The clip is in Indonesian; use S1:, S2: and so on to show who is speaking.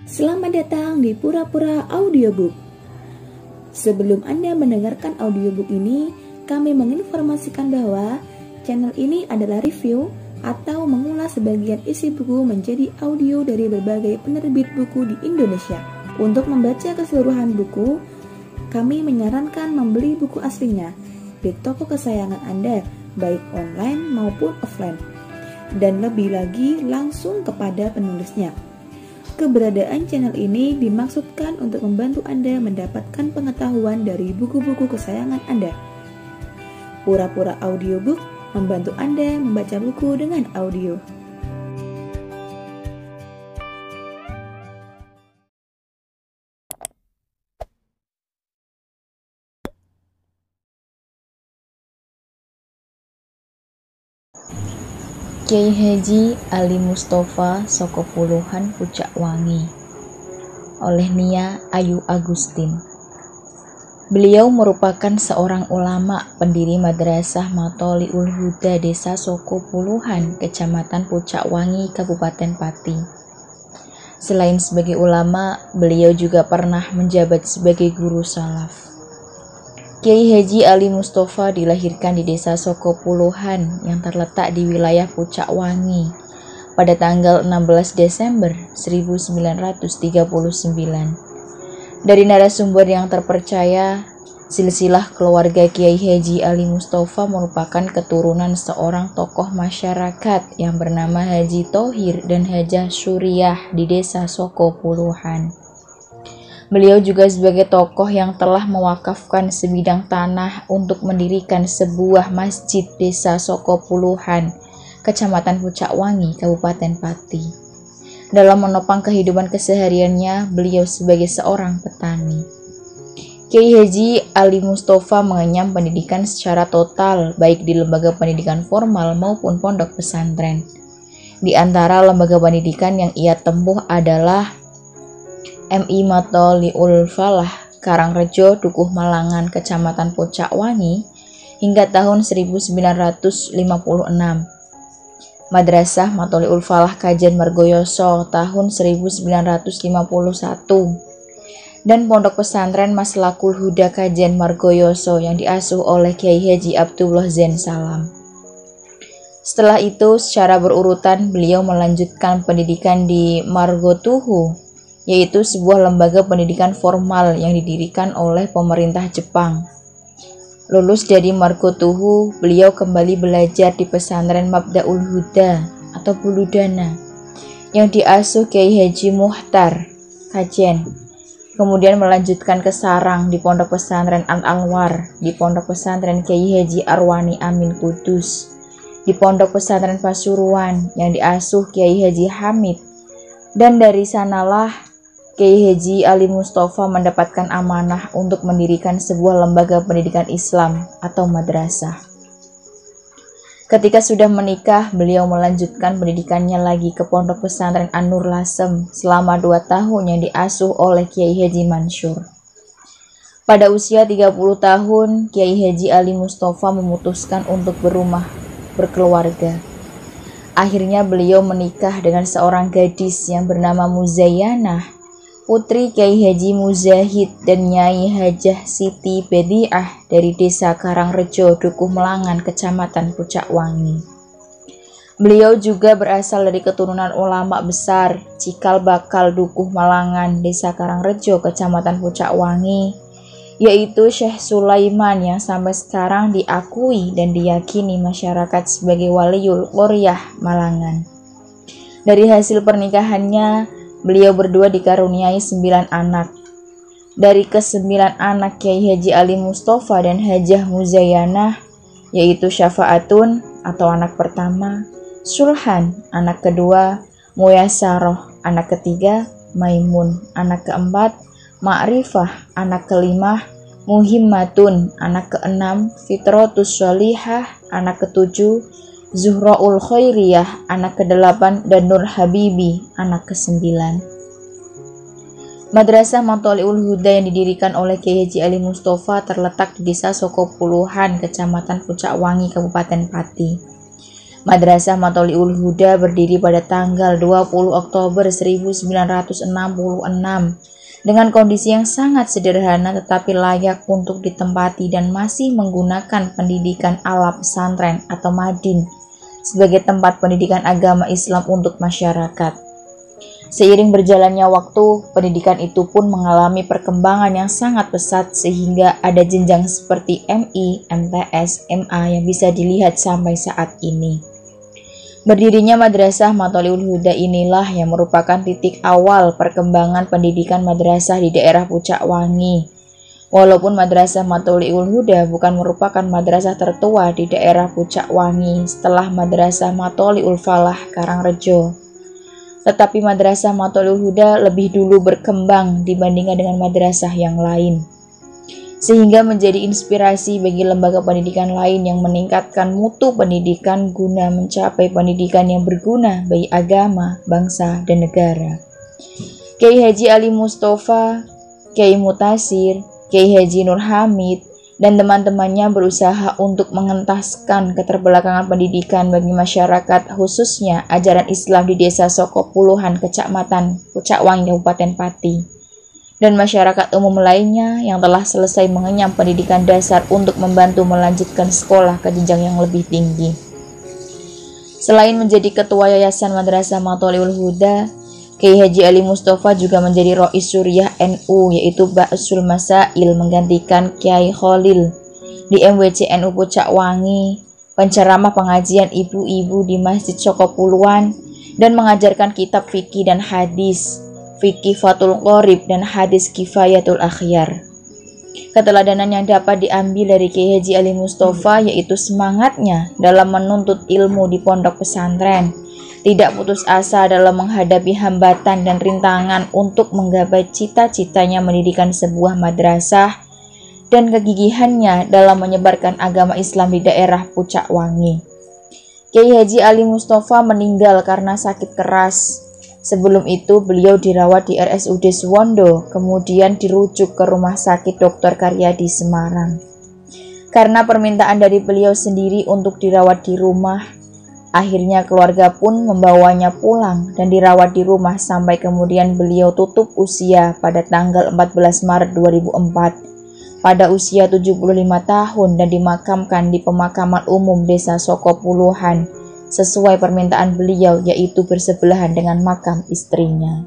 S1: Selamat datang di Pura-Pura Audiobook. Sebelum Anda mendengarkan audiobook ini, kami menginformasikan bahwa channel ini adalah review atau mengulas sebagian isi buku menjadi audio dari berbagai penerbit buku di Indonesia. Untuk membaca keseluruhan buku, kami menyarankan membeli buku aslinya di toko kesayangan Anda, baik online maupun offline, dan lebih lagi langsung kepada penulisnya. Keberadaan channel ini dimaksudkan untuk membantu Anda mendapatkan pengetahuan dari buku-buku kesayangan Anda. Pura-Pura Audiobook membantu Anda membaca buku dengan audio.
S2: Kyai Haji Ali Mustofa Soko Puluhan Pucak Wangi oleh Nia Ayu Agustin. Beliau merupakan seorang ulama pendiri Madrasah Matholiul Huda Desa Soko Puluhan, Kecamatan Pucak Wangi, Kabupaten Pati. Selain sebagai ulama, beliau juga pernah menjabat sebagai guru salaf. Kyai Haji Ali Mustofa dilahirkan di Desa Soko Puluhan yang terletak di wilayah Pucak Wangi pada tanggal 16 Desember 1939. Dari narasumber yang terpercaya, silsilah keluarga Kyai Haji Ali Mustofa merupakan keturunan seorang tokoh masyarakat yang bernama Haji Thohir dan Hajah Suriah di Desa Soko Puluhan. Beliau juga sebagai tokoh yang telah mewakafkan sebidang tanah untuk mendirikan sebuah masjid Desa Soko Puluhan, Kecamatan Pucak Wangi, Kabupaten Pati. Dalam menopang kehidupan kesehariannya, beliau sebagai seorang petani. Kyai Haji Ali Mustofa mengenyam pendidikan secara total, baik di lembaga pendidikan formal maupun pondok pesantren. Di antara lembaga pendidikan yang ia tempuh adalah MI Matholiul Falah, Karangrejo, Dukuh Malangan, Kecamatan Pucak Wangi, hingga tahun 1956. Madrasah Matholiul Falah Kajen Margoyoso tahun 1951. Dan Pondok Pesantren Maslakul Huda Kajen Margoyoso yang diasuh oleh Kyai Haji Abdullah Zain Salam. Setelah itu, secara berurutan beliau melanjutkan pendidikan di Margotuhu, yaitu sebuah lembaga pendidikan formal yang didirikan oleh pemerintah Jepang. Lulus dari Margotuhu, beliau kembali belajar di pesantren Mabdaul Huda atau Buludana yang diasuh Kyai Haji Muhtar Kajen. Kemudian melanjutkan ke Sarang di Pondok Pesantren Al-Anwar, di Pondok Pesantren Kyai Haji Arwani Amin Kudus, di Pondok Pesantren Pasuruan yang diasuh Kyai Haji Hamid. Dan dari sanalah Kyai Haji Ali Mustofa mendapatkan amanah untuk mendirikan sebuah lembaga pendidikan Islam atau madrasah. Ketika sudah menikah, beliau melanjutkan pendidikannya lagi ke Pondok Pesantren An-Nur Lasem selama 2 tahun yang diasuh oleh Kyai Haji Mansur. Pada usia 30 tahun, Kyai Haji Ali Mustofa memutuskan untuk berkeluarga. Akhirnya beliau menikah dengan seorang gadis yang bernama Muzayyanah, putri Kyai Haji Muzahid dan Nyai Hajah Siti Bediah dari Desa Karangrejo, Dukuh Melangan, Kecamatan Pucak Wangi. Beliau juga berasal dari keturunan ulama besar Cikal Bakal Dukuh Melangan, Desa Karangrejo, Kecamatan Pucak Wangi, yaitu Syekh Sulaiman yang sampai sekarang diakui dan diyakini masyarakat sebagai Waliul Qoryah Malangan. Dari hasil pernikahannya, beliau berdua dikaruniai 9 anak. Dari ke-9 anak Kyai Haji Ali Mustofa dan Hajah Muzayyanah, yaitu Syafa'atun atau anak pertama, Sulhan anak kedua, Muyasaroh anak ketiga, Maimun anak keempat, Ma'rifah anak kelima, Muhimmatun anak keenam, Fitratus Sholihah anak ketujuh, Zuhraul Khairiyah anak ke-8, dan Nur Habibi anak ke-9. Madrasah Matholiul Huda yang didirikan oleh Kyai Haji Ali Mustofa terletak di Desa Soko Puluhan, Kecamatan Pucak Wangi, Kabupaten Pati. Madrasah Matoli'ul Huda berdiri pada tanggal 20 Oktober 1966 dengan kondisi yang sangat sederhana tetapi layak untuk ditempati dan masih menggunakan pendidikan ala pesantren atau madin sebagai tempat pendidikan agama Islam untuk masyarakat. Seiring berjalannya waktu, pendidikan itu pun mengalami perkembangan yang sangat pesat sehingga ada jenjang seperti MI, MTS, MA yang bisa dilihat sampai saat ini. Berdirinya Madrasah Matoli'ul Huda inilah yang merupakan titik awal perkembangan pendidikan madrasah di daerah Pucak Wangi. Walaupun Madrasah Matoli'ul Huda bukan merupakan madrasah tertua di daerah Pucak Wangi setelah Madrasah Matoli'ul Falah Karangrejo, tetapi Madrasah Matoli'ul Huda lebih dulu berkembang dibandingkan dengan madrasah yang lain, sehingga menjadi inspirasi bagi lembaga pendidikan lain yang meningkatkan mutu pendidikan guna mencapai pendidikan yang berguna bagi agama, bangsa, dan negara. Kiai Haji Ali Mustafa, Kiai Mutasir, Kiai Haji Nur Hamid, dan teman-temannya berusaha untuk mengentaskan keterbelakangan pendidikan bagi masyarakat, khususnya ajaran Islam di Desa Soko Puluhan, Kecamatan Pucak Wangi, Kabupaten Pati, dan masyarakat umum lainnya yang telah selesai mengenyam pendidikan dasar untuk membantu melanjutkan sekolah ke jenjang yang lebih tinggi. Selain menjadi ketua Yayasan Madrasah Matoli'ul Huda, Kiai Haji Ali Mustafa juga menjadi Rois Suriah NU, yaitu Ba'sul Masail, menggantikan Kiai Khalil di MWC NU Pucak Wangi, penceramah pengajian ibu-ibu di Masjid Soko Puluhan, dan mengajarkan kitab fikih dan hadis, fikih Fathul Qorib dan hadis Kifayatul Akhyar. Keteladanan yang dapat diambil dari Kiai Haji Ali Mustafa yaitu semangatnya dalam menuntut ilmu di pondok pesantren, tidak putus asa dalam menghadapi hambatan dan rintangan untuk menggapai cita-citanya mendirikan sebuah madrasah, dan kegigihannya dalam menyebarkan agama Islam di daerah Pucak Wangi. Kiai Haji Ali Mustafa meninggal karena sakit keras. Sebelum itu beliau dirawat di RSUD Suwondo, kemudian dirujuk ke Rumah Sakit Dr. Karyadi Semarang. Karena permintaan dari beliau sendiri untuk dirawat di rumah, akhirnya keluarga pun membawanya pulang dan dirawat di rumah sampai kemudian beliau tutup usia pada tanggal 14 Maret 2004 pada usia 75 tahun dan dimakamkan di pemakaman umum Desa Soko Puluhan sesuai permintaan beliau, yaitu bersebelahan dengan makam istrinya.